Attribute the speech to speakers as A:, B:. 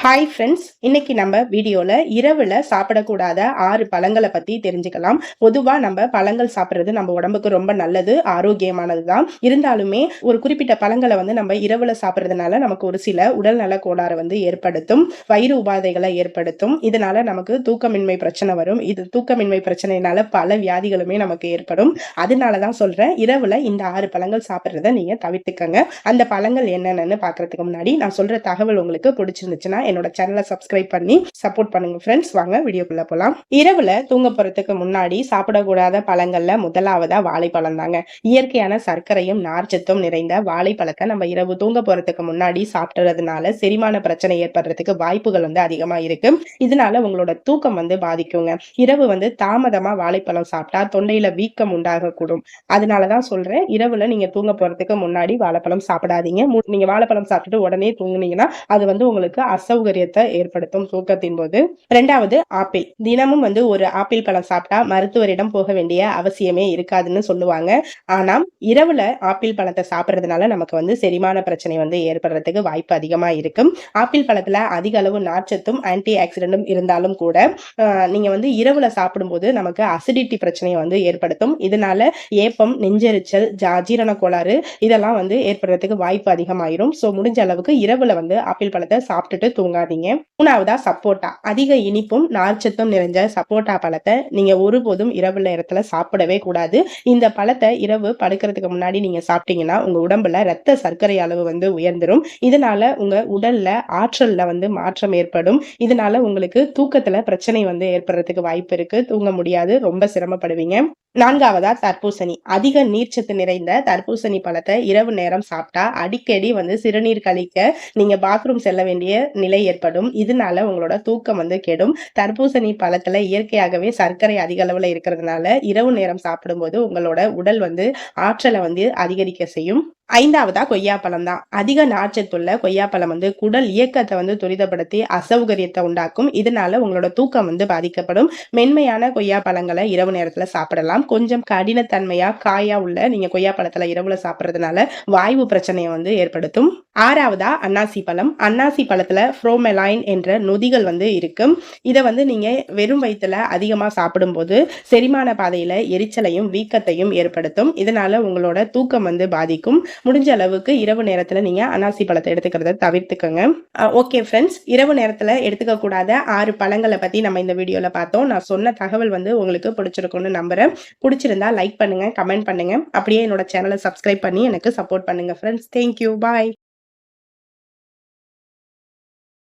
A: Hi friends, இன்னைக்கு நம்ம வீடியோல இரவுல சாப்பிடக்கூடாத 6 பழங்களை பத்தி தெரிஞ்சுக்கலாம். பொதுவா நம்ம பழங்கள் சாப்பிடுறது நம்ம உடம்புக்கு ரொம்ப நல்லது, ஆரோக்கியமானது தான். இருந்தாலுமே ஒரு குறிப்பிட்ட பழங்களை நம்ம இரவுல சாப்பிடுறதுனால நமக்கு ஒரு சில உடல்நல கோளாறு ஏற்படுத்தும், வயிறு உபாதைகளை ஏற்படுத்தும். இதனால நமக்கு தூக்கமின்மை பிரச்சனை வரும். இது தூக்கமின்மை பிரச்சனையினால பல வியாதிகளுமே நமக்கு ஏற்படும். அதனாலதான் சொல்றேன், இரவுல இந்த 6 பழங்கள் சாப்பிடுறத நீங்க தவிர்த்துக்கங்க. அந்த பழங்கள் என்னென்னு பாக்குறதுக்கு முன்னாடி நான் சொல்ற தகவல் உங்களுக்கு பிடிச்சிருந்துச்சுன்னா என்னோட சேனலை சப்ஸ்கிரைப் பண்ணி சப்போர்ட் பண்ணுங்க ஃப்ரெண்ட்ஸ். வாங்க வீடியோக்குள்ள போலாம். இரவுல தூங்க போறதுக்கு முன்னாடி சாப்பிடக்கூடாத பழங்கள்ல முதலாவதா வாழைப்பழம் தாங்க. இயற்கையான சர்க்கரையும் நார்ச்சத்தும் நிறைந்த வாழைப்பழத்தை நம்ம இரவு தூங்க போறதுக்கு முன்னாடி சாப்பிடுறதுனால செரிமான பிரச்சனை ஏற்படுறதுக்கு வாய்ப்புகள் அதிகமா இருக்கு. இதனால உங்களோட தூக்கம் பாதிக்குங்க. இரவு தாமதமா வாழைப்பழம் சாப்பிட்டா தொண்டையில வீக்கம் உண்டாகக்கூடும். அதனாலதான் சொல்றேன், இரவுல நீங்க தூங்க போறதுக்கு முன்னாடி வாழைப்பழம் சாப்பிடாதீங்க. நீங்க வாழைப்பழம் சாப்பிட்டுட்டு உடனே தூங்குனீங்கன்னா அது உங்களுக்கு அசௌகரியத்தை ஏற்படுத்தும் தூக்கத்தின் போது. இரண்டாவது, ஆப்பிள். தினமும் ஒரு ஆப்பிள் பழம் சாப்பிட்டா மருத்துவரிடம் போக வேண்டிய அவசியமே இருக்காதுன்னு சொல்லுவாங்க. ஆனா இரவுல ஆப்பிள் பழத்தை சாப்பிடுறதுனால நமக்கு செரிமான பிரச்சனை ஏற்படுறதுக்கு வாய்ப்பு அதிகமா இருக்கும். ஆப்பிள் பழத்துல அதிக அளவு நார்ச்சத்தும் ஆன்டி ஆக்சிடென்டும் இருந்தாலும் கூட நீங்க இரவுல சாப்பிடும்போது நமக்கு அசிடிட்டி பிரச்சனையை ஏற்படுத்தும். இதனால ஏப்பம், நெஞ்செரிச்சல், ஜீரண கோளாறு இதெல்லாம் ஏற்படுறதுக்கு வாய்ப்பு அதிகமாயிரும். சோ முடிஞ்ச அளவுக்கு இரவுல ஆப்பிள் பழத்தை சாப்பிட்டுட்டு தூங்காதீங்க. மூணாவதா சப்போட்டா. அதிக இனிப்பும் நார்ச்சத்தும் நிறைஞ்ச சப்போட்டா பழத்தை நீங்க ஒருபோதும் இரவு நேரத்துல சாப்பிடவே கூடாது. இந்த பழத்தை இரவு படுக்கிறதுக்கு முன்னாடி நீங்க சாப்பிட்டீங்கன்னா உங்க உடம்புல ரத்த சர்க்கரை அளவு உயர்ந்துரும். இதனால உங்க உடல்ல ஆற்றல்ல மாற்றம் ஏற்படும். இதனால உங்களுக்கு தூக்கத்துல பிரச்சனை ஏற்படுறதுக்கு வாய்ப்பு இருக்கு. தூங்க முடியாது, ரொம்ப சிரமப்படுவீங்க. நான்காவதா தர்பூசணி. அதிக நீர்ச்சத்து நிறைந்த தர்பூசணி பழத்தை இரவு நேரம் சாப்பிட்டா அடிக்கடி சிறுநீர் கழிக்க நீங்க பாத்ரூம் செல்ல வேண்டிய நிலை ஏற்படும். இதனால உங்களோட தூக்கம் கெடும். தர்பூசணி பழத்துல இயற்கையாகவே சர்க்கரை அதிக அளவுல இருக்கிறதுனால இரவு நேரம் சாப்பிடும்போது உங்களோட உடல் ஆற்றலை அதிகரிக்க செய்யும். ஐந்தாவதா கொய்யாப்பழம் தான். அதிக நார்ச்சத்துள்ள கொய்யாப்பழம் குடல் இயக்கத்தை துரிதப்படுத்தி அசௌகரியத்தை உண்டாக்கும். இதனால உங்களோட தூக்கம் பாதிக்கப்படும். மென்மையான கொய்யாப்பழங்களை இரவு நேரத்துல சாப்பிடலாம். கொஞ்சம் கடினத்தன்மையா காயா உள்ள நீங்க கொய்யாப்பழத்துல இரவுல சாப்பிடுறதுனால வாய்வு பிரச்சனையை ஏற்படுத்தும். ஆறாவதா அன்னாசி பழம். அன்னாசி பழத்துல புரோமெலைன் என்ற நொதிகள் இருக்கு. இதை நீங்க வெறும் வயிற்றுல அதிகமா சாப்பிடும் போது செரிமான பாதையில எரிச்சலையும் வீக்கத்தையும் ஏற்படுத்தும். இதனால உங்களோட தூக்கம் பாதிக்கும். முடிஞ்ச அளவுக்கு இரவு நேரத்துல நீங்க அன்னாசி பழத்தை எடுத்துக்கிறத தவிர்த்துக்கோங்க. ஓகே ஃப்ரெண்ட்ஸ், இரவு நேரத்துல எடுத்துக்க கூடாத 6 பழங்களை பத்தி நம்ம இந்த வீடியோல பார்த்தோம். நான் சொன்ன தகவல் உங்களுக்கு பிடிச்சிருக்கும்னு நம்புறேன். பிடிச்சிருந்தா லைக் பண்ணுங்க, கமெண்ட் பண்ணுங்க. அப்படியே என்னோட சேனலை சப்ஸ்கிரைப் பண்ணி எனக்கு சப்போர்ட் பண்ணுங்க ஃப்ரெண்ட்ஸ். தேங்க்யூ, பாய்.